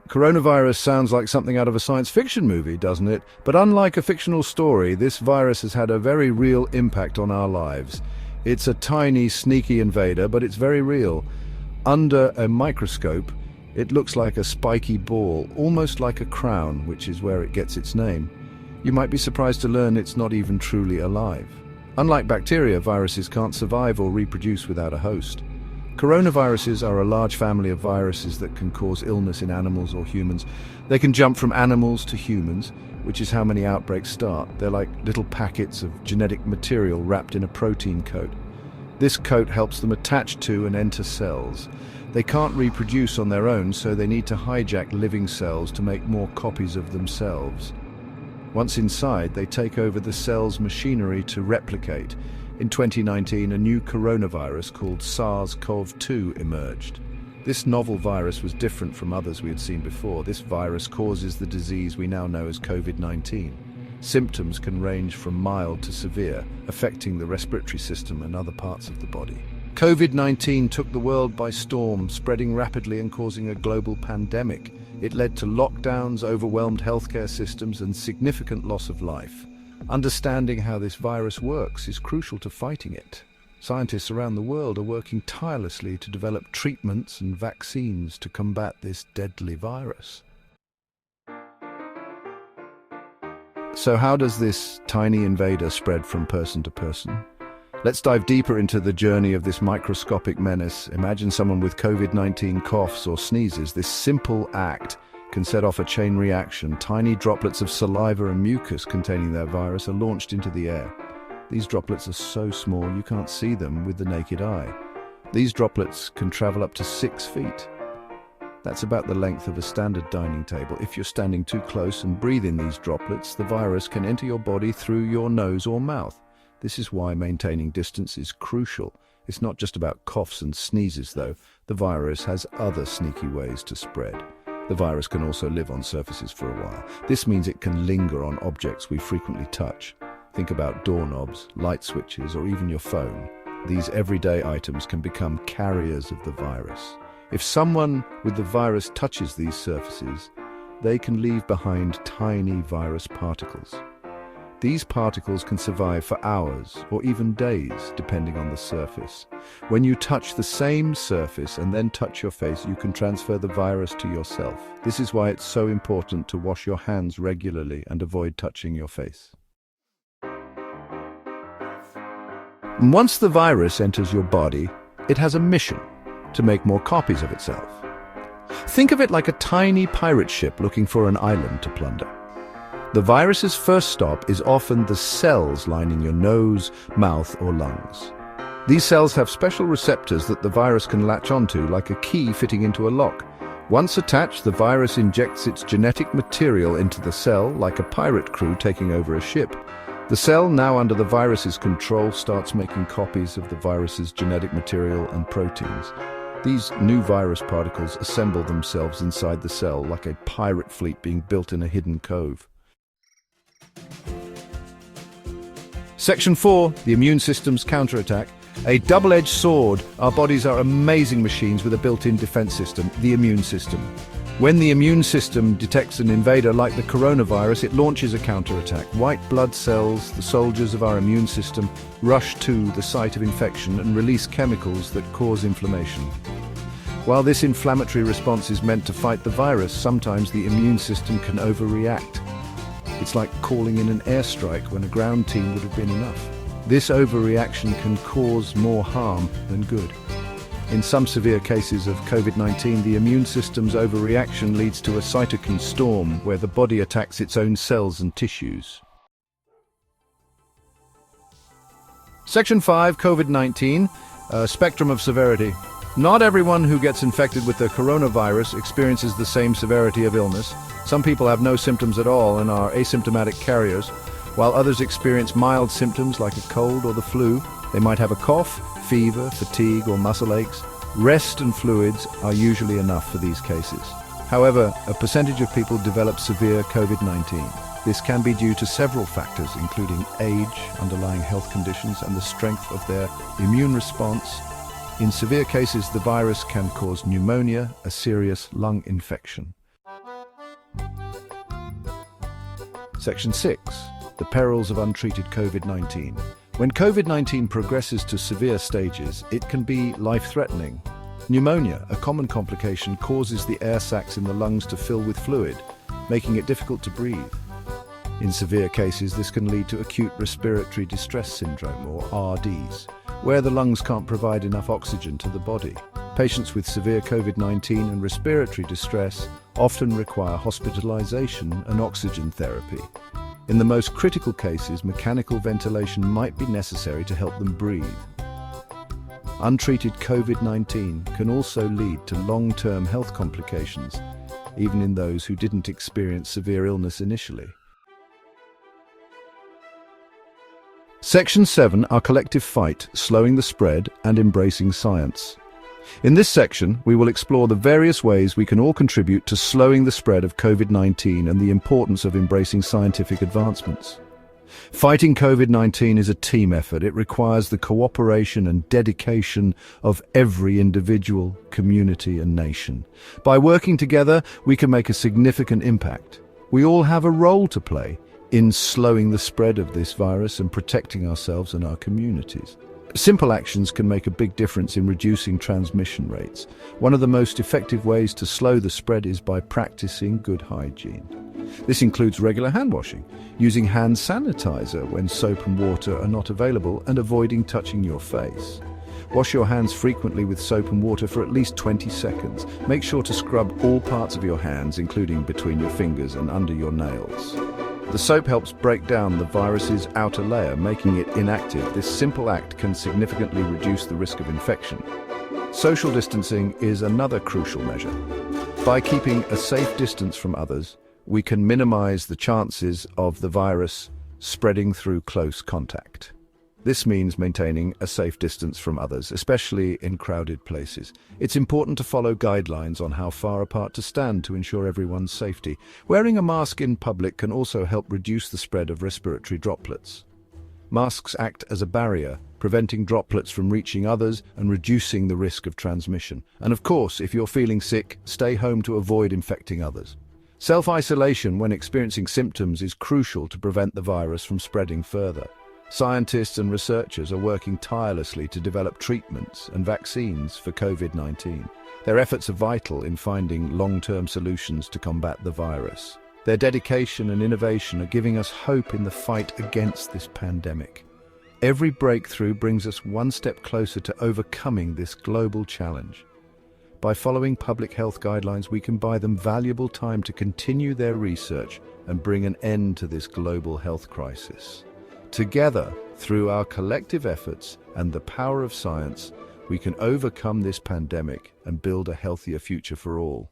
Coronavirus sounds like something out of a science fiction movie, doesn't it? But unlike a fictional story, this virus has had a very real impact on our lives. It's a tiny, sneaky invader, but it's very real. Under a microscope, it looks like a spiky ball, almost like a crown, which is where it gets its name. You might be surprised to learn it's not even truly alive. Unlike bacteria, viruses can't survive or reproduce without a host. Coronaviruses are a large family of viruses that can cause illness in animals or humans. They can jump from animals to humans, which is how many outbreaks start. They're like little packets of genetic material wrapped in a protein coat. This coat helps them attach to and enter cells. They can't reproduce on their own, so they need to hijack living cells to make more copies of themselves. Once inside, they take over the cell's machinery to replicate. In 2019, a new coronavirus called SARS-CoV-2 emerged. This novel virus was different from others we had seen before. This virus causes the disease we now know as COVID-19. Symptoms can range from mild to severe, affecting the respiratory system and other parts of the body. COVID-19 took the world by storm, spreading rapidly and causing a global pandemic. It led to lockdowns, overwhelmed healthcare systems, and significant loss of life. Understanding how this virus works is crucial to fighting it. Scientists around the world are working tirelessly to develop treatments and vaccines to combat this deadly virus. So how does this tiny invader spread from person to person? Let's dive deeper into the journey of this microscopic menace. Imagine someone with COVID-19 coughs or sneezes. This simple act can set off a chain reaction. Tiny droplets of saliva and mucus containing that virus are launched into the air. These droplets are so small you can't see them with the naked eye. These droplets can travel up to 6 feet. That's about the length of a standard dining table. If you're standing too close and breathe in these droplets, the virus can enter your body through your nose or mouth. This is why maintaining distance is crucial. It's not just about coughs and sneezes, though. The virus has other sneaky ways to spread. The virus can also live on surfaces for a while. This means it can linger on objects we frequently touch. Think about doorknobs, light switches, or even your phone. These everyday items can become carriers of the virus. If someone with the virus touches these surfaces, they can leave behind tiny virus particles. These particles can survive for hours or even days, depending on the surface. When you touch the same surface and then touch your face, you can transfer the virus to yourself. This is why it's so important to wash your hands regularly and avoid touching your face. Once the virus enters your body, it has a mission: to make more copies of itself. Think of it like a tiny pirate ship looking for an island to plunder. The virus's first stop is often the cells lining your nose, mouth, or lungs. These cells have special receptors that the virus can latch onto, like a key fitting into a lock. Once attached, the virus injects its genetic material into the cell, like a pirate crew taking over a ship. The cell, now under the virus's control, starts making copies of the virus's genetic material and proteins. These new virus particles assemble themselves inside the cell, like a pirate fleet being built in a hidden cove. Section 4, the immune system's counterattack. A double-edged sword. Our bodies are amazing machines with a built-in defense system, the immune system. When the immune system detects an invader like the coronavirus, it launches a counterattack. White blood cells, the soldiers of our immune system, rush to the site of infection and release chemicals that cause inflammation. While this inflammatory response is meant to fight the virus, sometimes the immune system can overreact. It's like calling in an airstrike when a ground team would have been enough. This overreaction can cause more harm than good. In some severe cases of COVID-19, the immune system's overreaction leads to a cytokine storm where the body attacks its own cells and tissues. Section 5, COVID-19, spectrum of severity. Not everyone who gets infected with the coronavirus experiences the same severity of illness. Some people have no symptoms at all and are asymptomatic carriers, while others experience mild symptoms like a cold or the flu. They might have a cough, fever, fatigue, or muscle aches. Rest and fluids are usually enough for these cases. However, a percentage of people develop severe COVID-19. This can be due to several factors, including age, underlying health conditions, and the strength of their immune response. In severe cases, the virus can cause pneumonia, a serious lung infection. Section 6. The perils of untreated COVID-19. When COVID-19 progresses to severe stages, it can be life-threatening. Pneumonia, a common complication, causes the air sacs in the lungs to fill with fluid, making it difficult to breathe. In severe cases, this can lead to acute respiratory distress syndrome, or RDS, where the lungs can't provide enough oxygen to the body. Patients with severe COVID-19 and respiratory distress often require hospitalization and oxygen therapy. In the most critical cases, mechanical ventilation might be necessary to help them breathe. Untreated COVID-19 can also lead to long-term health complications, even in those who didn't experience severe illness initially. Section 7, our collective fight, slowing the spread and embracing science. In this section, we will explore the various ways we can all contribute to slowing the spread of COVID-19 and the importance of embracing scientific advancements. Fighting COVID-19 is a team effort. It requires the cooperation and dedication of every individual, community, and nation. By working together, we can make a significant impact. We all have a role to play in slowing the spread of this virus and protecting ourselves and our communities. Simple actions can make a big difference in reducing transmission rates. One of the most effective ways to slow the spread is by practicing good hygiene. This includes regular hand washing, using hand sanitizer when soap and water are not available, and avoiding touching your face. Wash your hands frequently with soap and water for at least 20 seconds. Make sure to scrub all parts of your hands, including between your fingers and under your nails. The soap helps break down the virus's outer layer, making it inactive. This simple act can significantly reduce the risk of infection. Social distancing is another crucial measure. By keeping a safe distance from others, we can minimize the chances of the virus spreading through close contact. This means maintaining a safe distance from others, especially in crowded places. It's important to follow guidelines on how far apart to stand to ensure everyone's safety. Wearing a mask in public can also help reduce the spread of respiratory droplets. Masks act as a barrier, preventing droplets from reaching others and reducing the risk of transmission. And of course, if you're feeling sick, stay home to avoid infecting others. Self-isolation when experiencing symptoms is crucial to prevent the virus from spreading further. Scientists and researchers are working tirelessly to develop treatments and vaccines for COVID-19. Their efforts are vital in finding long-term solutions to combat the virus. Their dedication and innovation are giving us hope in the fight against this pandemic. Every breakthrough brings us one step closer to overcoming this global challenge. By following public health guidelines, we can buy them valuable time to continue their research and bring an end to this global health crisis. Together, through our collective efforts and the power of science, we can overcome this pandemic and build a healthier future for all.